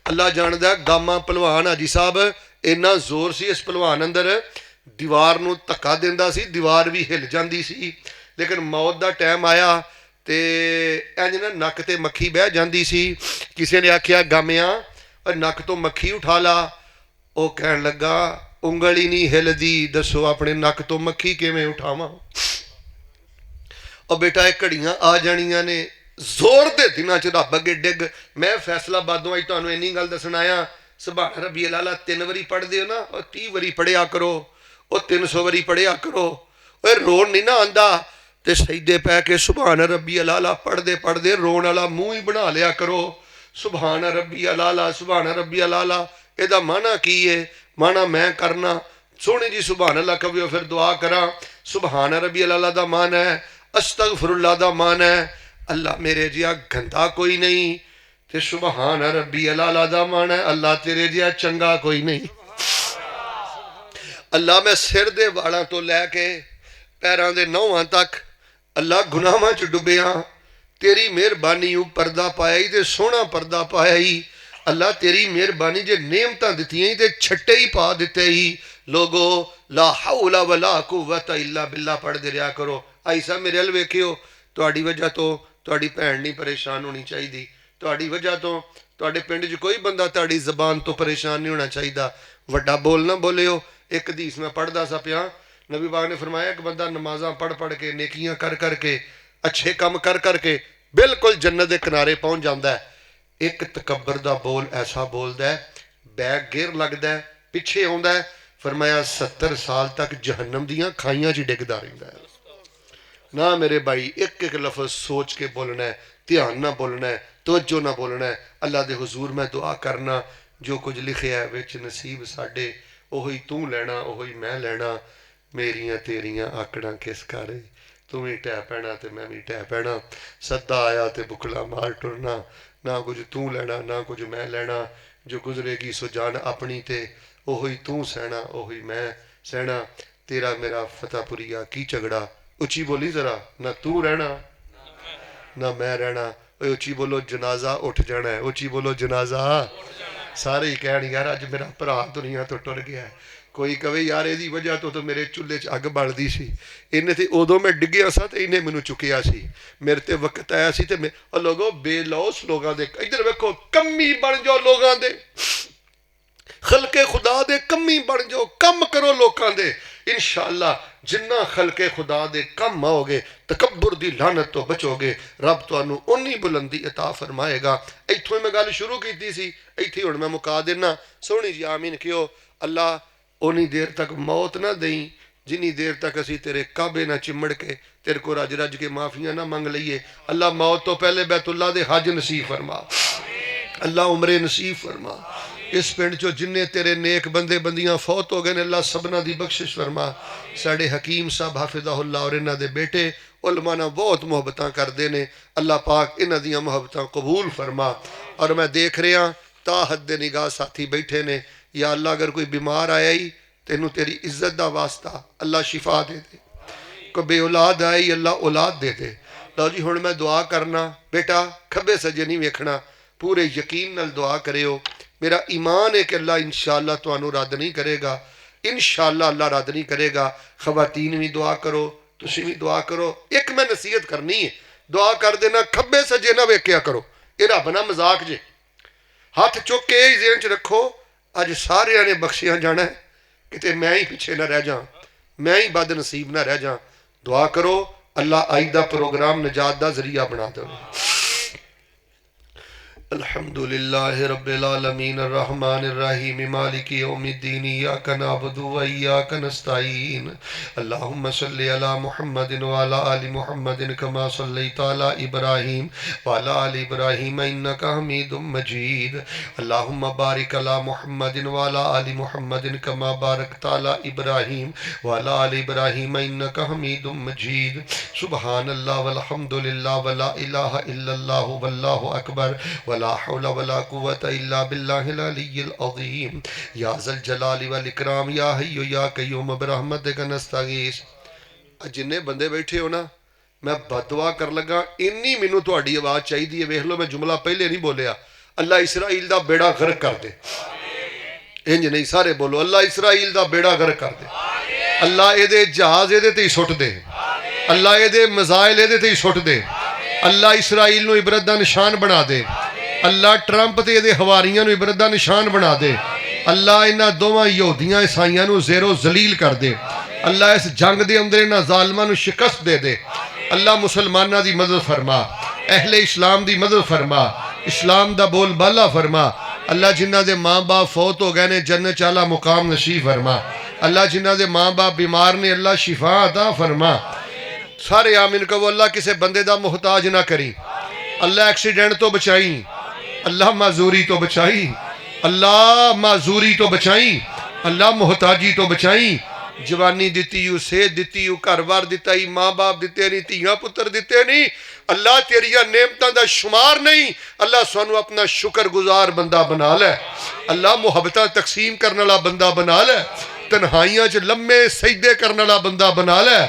अल्लाह जानदा गामा पहलवान हाजी साहब इन्ना जोर सी इस पहलवान अंदर, दीवार नूं धक्का दिंदा सी, दीवार भी हिल जांदी सी। लेकिन मौत दा टाइम आया ते इंज ना नक ते मक्खी बह जांदी सी। किसी ने आखिया गामिया और नक तो मक्खी उठा ला, वो कहन लगा उंगल ही नहीं हिलदी, दसो अपने नक तो मक्खी किवें उठावां। और बेटा ये घड़ियां आ जानियां ने, जोर दे दिनां च रब अगे डिग। मैं फैसलाबादों अज तुहानूं इन्नी गल दस्सण आया, सुभान रब्बी अल-आला 3 वारी पढ़दे हो ना, और 30 वारी पढ़िया करो, और 300 वारी पढ़िया करो। ओए रोन नहीं ना आंदा ते सजदे पै के सुभान रब्बी अल-आला पढ़दे पढ़दे रोन वाला मूँह ही बना लिया करो। सुभान रब्बी अल-आला, सुभान रब्बी अल-आला, इहदा माना की है? माना मैं करना। सोहनी जी सुभान अल्लाह कवियो फिर दुआ करा। सुभान रब्बी अल-आला दा मान है, अस्तगफिरुल्लाह दा मान है। अल्लाह मेरे जिहा गंदा कोई नहीं ते सुबहान रब्बी अला दा माना है अल्लाह तेरे जिहा चंगा कोई नहीं। अल्लाह मैं सिर दे वालों तो लैके पैरों के नौहां तक अल्लाह गुनाहां च डुबिया, तेरी मेहरबानी पर्दा पाया ही ते सोहना पर्दा पाया ही। अल्लाह तेरी मेहरबानी जे नेमतां दित्तियां ही ते छट्टे ही पा दिते ही। लोगो ला हौला वला कुव्वता इल्ला बिल्ला पढ़दे रहा करो। आई साहब मेरे अल वेखियो, तुहाडी वजह तो तुहाडी भैन नहीं परेशान होनी चाहिए, तुहाडी वजह तो तुहाडे पिंड च कोई बंदा तुहाडी जबान तो परेशान नहीं होना चाहिए। वड्डा बोल ना बोलियो। एक हदीस मैं पढ़दा सा पिया, नबी पाक ने फरमाया एक बंदा नमाज़ां पढ़ पढ़ के नेकियां कर करके अच्छे काम कर करके बिल्कुल जन्नत के किनारे पहुँच जाता है। एक तकबर दा बोल ऐसा बोलता है, बैग गिर लगता है, पिछे आता है, फरमाया 70 साल तक जहन्नम दियां खाइयां च डिगदा रहिंदा है। ना मेरे भाई एक एक लफज सोच के बोलना है, ध्यान ना बोलना है, तवज्जो ना बोलना है। अल्लाह दे हुजूर मैं दुआ करना, जो कुछ लिखिया है विच नसीब साडे ओही तू लैना ओही मैं लैना। मेरियां तेरियां आकड़ां किस करे, तू भी टह पैना ते मैं भी टह पैना। सद्दा आया ते बुकला मार टुरना, ना कुछ तू लैना ना कुछ मैं लैना। जो गुजरेगी सो जान अपनी ते ओही तू सहना ओही मैं सहना। तेरा मेरा फतेहपुरिया की झगड़ा, उची बोली जरा, ना तू रहना ना मैं रहना। उची बोलो जनाजा उठ जाना है, उची बोलो जनाजा। सारे ही कहन यार अज मेरा भरा दुनिया तो टुर गया है। कोई कहे यार यदी वजह तो मेरे चुल्हे च अग बलदी सी, इन्हें तो उदों मैं डिग्गिया सा तो इन्हें मैनू चुकिया सी, मेरे ते वक्त आया सी। ते लोगो बेलौस लोगों दे इधर वेखो कमी बन जाओ, लोगों दे खलके खुदा दे कमी बन जाओ, कम करो लोगों दे। इंशाअल्लाह जिन्ना खलके खुदा दे कम आओगे तकब्बुर दी लानत तो बचोगे, रब तुहानू उन्नी बुलंदी अता फरमाएगा। इत्थों मैं गल शुरू की सी, इत्थे हुण मैं मुका देना। सोहनी जी आमीन कहो। अल्लाह उन्नी देर तक मौत ना दई जिन्नी देर तक असी तेरे काबे ना चिमड़ के तेरे को रज रज के माफिया ना मंग लईए। अल्लाह मौत तो पहले बैतुल्ला दे हज नसीब फरमा, अल्लाह उमरे नसीब फरमा। इस पिंड चो जिन्ने तेरे नेक बंदे बंदियां फौत हो गए ने अल्लाह सबना दी बख्शिश फरमा। साढ़े हकीम साहब हाफिज़हुल्लाह और इन्हां दे बेटे उलमा नाल बहुत मुहब्बतां करते हैं, अल्लाह पाक इन्हां दियां मुहब्बतां कबूल फरमा। और मैं देख रहा ता हद निगाह साथी बैठे ने। या अल्लाह अगर कोई बीमार आया ही तेनू तेरी इज्जत का वास्ता अल्लाह शिफा दे दे, कोई बे औलाद आई अल्लाह औलाद दे दे। लो जी हुण मैं दुआ करना, बेटा खब्बे सज्जे नहीं वेखना, पूरे यकीन नाल दुआ करियो। मेरा ईमान है कि अल्लाह इंशाअल्लाह तुहानू रद्द नहीं करेगा, इंशाअल्लाह अल्लाह रद्द नहीं करेगा। खवातीन भी दुआ करो, तुसीं भी दुआ करो। एक मैं नसीहत करनी है, दुआ कर देना खब्बे सज्जे ना वेख्या करो, ये रब ना मजाक जे। हाथ चुक के ही ज़हन च रखो अज सारिया ने बख्शिया जाना है, किते मैं ही पिछे ना रह जा, मैं ही बद नसीब ना रह जा। दुआ करो अल्लाह आई दा प्रोग्राम नजात दा जरिया बना दे। अल्हम्दुलिल्लाहि रब्बिल आलमीन अर्रहमानिर रहीम मालिकि यौमिद्दीन इय्याका नअबुदु व इय्याका नस्तईन। अल्लाहुम्मा सल्लि अला मुहम्मदिन व अला आलि मुहम्मदिन कमा सल्लैता अला इब्राहीम व अला आलि इब्राहीम इन्नका हमीदुम मजीद। अल्लाहुम्मा बारिक अला मुहम्मदिन व अला आलि मुहम्मदिन कमा बारकता अला इब्राहीम व अला आलि इब्राहीम इन्नका हमीदुम मजीद। सुबहानल्लाह वल्हम्दुलिल्लाह व ला इलाहा इल्लल्लाहु वल्लाहु अकबर ला हौला वला कुव्वता इल्ला बिल्लाहिल अलिय्यिल अज़ीम। या ज़ल जलाली वल इकराम या हय्यु या क़य्यूम बिरहमतिका नस्तगीस। जिन्ने बंदे बैठे हो ना, मैं बददुआ कर लगा, इन्नी मैनू तुहाडी आवाज़ चाहिदी है। वेख लो मैं जुमला पहले नहीं बोलिया, अल्लाह इसराइल दा बेड़ा गर्क कर दे। इंज नहीं सारे बोलो, अल्लाह इसराइल दा बेड़ा गर्क कर दे। अल्लाह एदे जहाज एदे ते ही सुट दे, अल्लाह एदे मिसाइल एदे ते ही सुट दे। अल्लाह इसराइल नू इबरत दा निशान बना दे। अल्लाह ट्रंप ते इहदे हवारियां नू इबरत दा निशान बना दे। अल्लाह इन्हां दोवां यहूदियां ईसाइयां नू ज़ेरो जलील कर दे। अल्लाह इस जंग दे अंदर इन्हां ज़ालिमां नू शिकस्त दे दे। अल्लाह मुसलमानां दी मदद फरमा, अहले इस्लाम दी मदद फरमा, इस्लाम दा बोल बाला फरमा। अल्लाह जिन्हां दे माँ बाप फौत हो गए ने जन्नत च आला मुकाम नसीब फरमा। अल्लाह जिन्हां दे माँ बाप बीमार ने अल्लाह शिफा अता फरमा। सारे आमीन कहो। अल्लाह किसी बंदे दा मुहताज ना करी, अल्लाह एक्सीडेंट तो बचाई, अल्लाह माजूरी तो बचाई, अल्लाह माजूरी तो बचाई, अल्लाह मुहताजी तो बचाई। जवानी दिती यू, सेहत दिती यू, घर बार दिता ही, माँ बाप दिते नहीं, धियां पुत्र दिते नहीं। अल्लाह तेरिया नेमतां दा शुमार नहीं। अल्लाह सानू अपना शुक्रगुजार बंदा बना लै। अल्लाह मुहब्बतां तकसीम करने वाला बंदा बना लै। तन्हाइयां च लम्मे सजदे करने वाला बंदा बना लै।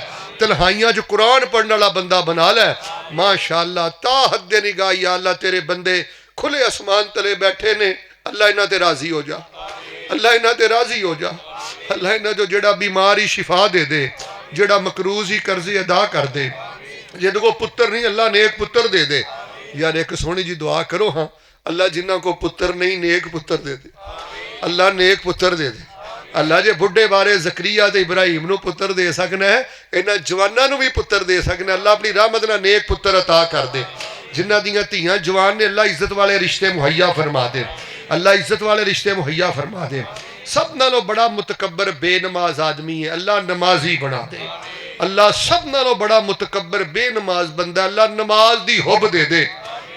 तन्हाइयां च कुरान पढ़ने वाला बंदा बना लै। माशाअल्लाह ता हद निगाह या अल्लाह तेरे बंदे खुले आसमान तले बैठे ने। अल्लाह इन्हां ते राजी हो जा, अल्लाह इन्हां ते राजी हो जा। अल्लाह इन्हां जो जेड़ा बीमार ही शिफा दे दे, जेड़ा मकरूज ही कर्जे अदा कर दे। जिद को पुत्र नहीं अल्लाह नेक पुत्र दे दे। यार एक सोहनी जी दुआ करो हाँ, अल्लाह जिन्हों को पुत्र नहीं नेक पुत्र दे दे। अल्लाह नेक पुत्र दे दे। अल्लाह जे बुढ़े बारे जकरिया ते इब्राहिम नू पुत्र दे सकना है, इन्हां जवानां नू भी पुत्र दे सकना। अल्लाह अपनी रहमत नाल नेक पुत्र अता कर दे। जिन्हां दियां धीआं जवान ने अल्लाह इज्जत वाले रिश्ते मुहैया फरमा दे। अल्लाह इज्जत वाले रिश्ते मुहैया फरमा दे। सब नालों बड़ा मुतकब्बर बेनमाज आदमी है, अल्लाह नमाजी बना दे। अल्लाह सब नालों बड़ा मुतकब्बर बेनमाज बंदा, अल्लाह नमाज दी हुब दे दे।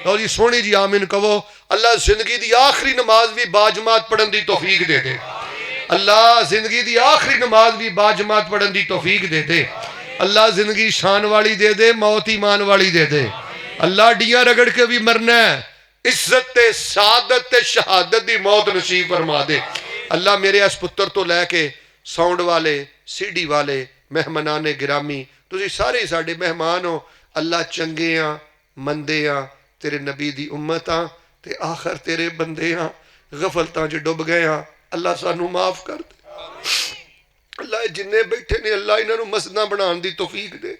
लो जी सोहनी जी आमीन कहो। अल्लाह जिंदगी दी आखिरी नमाज भी बाजमात पढ़न दी तौफीक दे दे। अल्लाह जिंदगी दी आखिरी नमाज भी बाजमात पढ़न दी तौफीक दे दे। अल्लाह जिंदगी शान वाली दे दे, मौत ईमान वाली दे दे। अल्लाह डियां रगड़ के भी मरना है, इज्जत ते सादत ते शहादत दी मौत नसीब फरमा दे। अल्लाह मेरे इस पुत्र तो लैके साउंड वाले, सीडी वाले, मेहमानाने गिरामी, तुसी सारे ही साडे मेहमान हो। अल्लाह चंगे आ, मंदे आ, तेरे नबी दी उम्मत आ ते आखिर तेरे बंदे आ, गफलतां च डुब गए आ। अल्लाह सानू माफ कर दे। अल्लाह जिन्ने बैठे ने अल्लाह इन्हों मस्जिदां बनाने की तौफीक दे,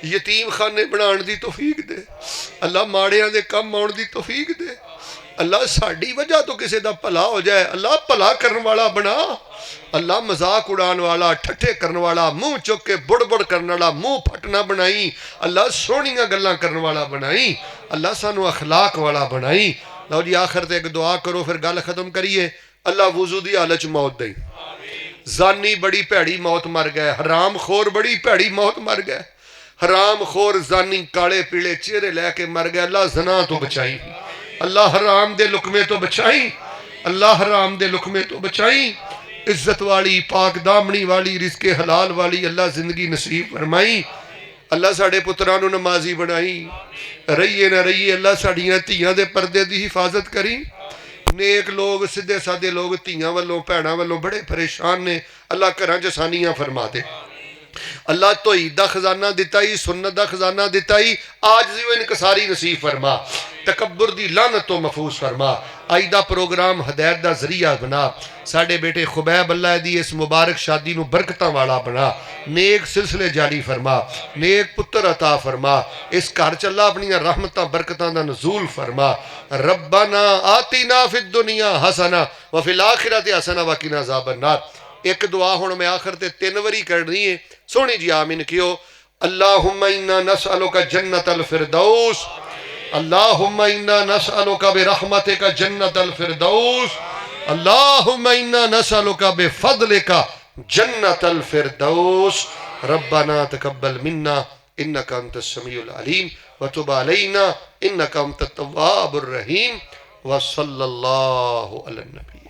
यतीम खाने बनाने की तौफीक दे। अल्लाह माड़ियां दे कम आउण दी तौफीक दे। अल्लाह साड़ी वजह तो किसी का भला हो जाए, अल्लाह भला करने वाला बना। अल्लाह मजाक उड़ाने वाला, ठट्ठे करने वाला, मुंह चुक के बुड़ करने वाला, मुंह फटना बनाई। अल्लाह सोहनियां गल्लां करने वाला बनाई। अल्लाह सानू अखलाक वाला बनाई। लो जी आखिर ते एक दुआ करो फिर गल खत्म करिए। अल्लाह वुजू की हालत च मौत दई। जानी बड़ी भैड़ी मौत मर गए, हराम खोर बड़ी भैड़ी मौत मर गए। हराम खोर जानी काले पीले चेहरे लैके मर गए। अल्लाह जना तो बचाई, अल्लाह हराम दे लुकमे तो बचाई, अल्लाह हराम दे लुकमे तो बचाई। इज्जत वाली, पाक दामनी वाली, रिज़्क़े हलाल वाली अल्लाह जिंदगी नसीब फरमाई। अल्लाह साढ़े पुत्रां नूं नमाजी बनाई। रहिए ना रहिए अल्लाह साड़ियां धीआं दे पर्दे दी हिफाजत करी। नेक लोग, सीधे साधे लोग धीआं वल्लों भैणां वल्लों बड़े परेशान ने। अल्लाह घरां च आसानियां फरमा दे। अल्लाह तौहीद दा खजाना दिता ही, सुन्नत दा खजाना दिता ही, आजिज़ी व इनकसारी नसीब फरमा। तकब्बुर दी लानत तो महफूज फरमा। अज दा प्रोग्राम हदायत दा जरिया बना। साडे बेटे खुबैब अल्लाह दी इस मुबारक शादी नूं बरकतां वाला बना। नेक सिलसिले जारी फरमा, नेक पुत्र अता फरमा। इस घर च अल्लाह अपनियां रहमतां बरकतां दा नज़ूल फरमा। रब्बना आतिना फिद दुनिया हसना व फिल आखिरति हसना व किना अज़ाबन नार। एक दुआ हुण मैं आखिर ते 3 वारी करनी है। सोहनी जी आमीन कियो। अल्लाहुम्मा इन्ना नसअलुका जन्नतल फिरदौस, अल्लाहुम्मा इन्ना नसअलुका बिरहमतिका जन्नतल फिरदौस, अल्लाहुम्मा इन्ना नसअलुका बिफदलिका जन्नतल फिरदौस। रब्बना तकब्बल मिन्ना इन्नका अंतस समीउल अलीम व तुब अलैना इन्नका अंतत तव्वाबुर रहीम व सल्लल्लाहु अला नबी।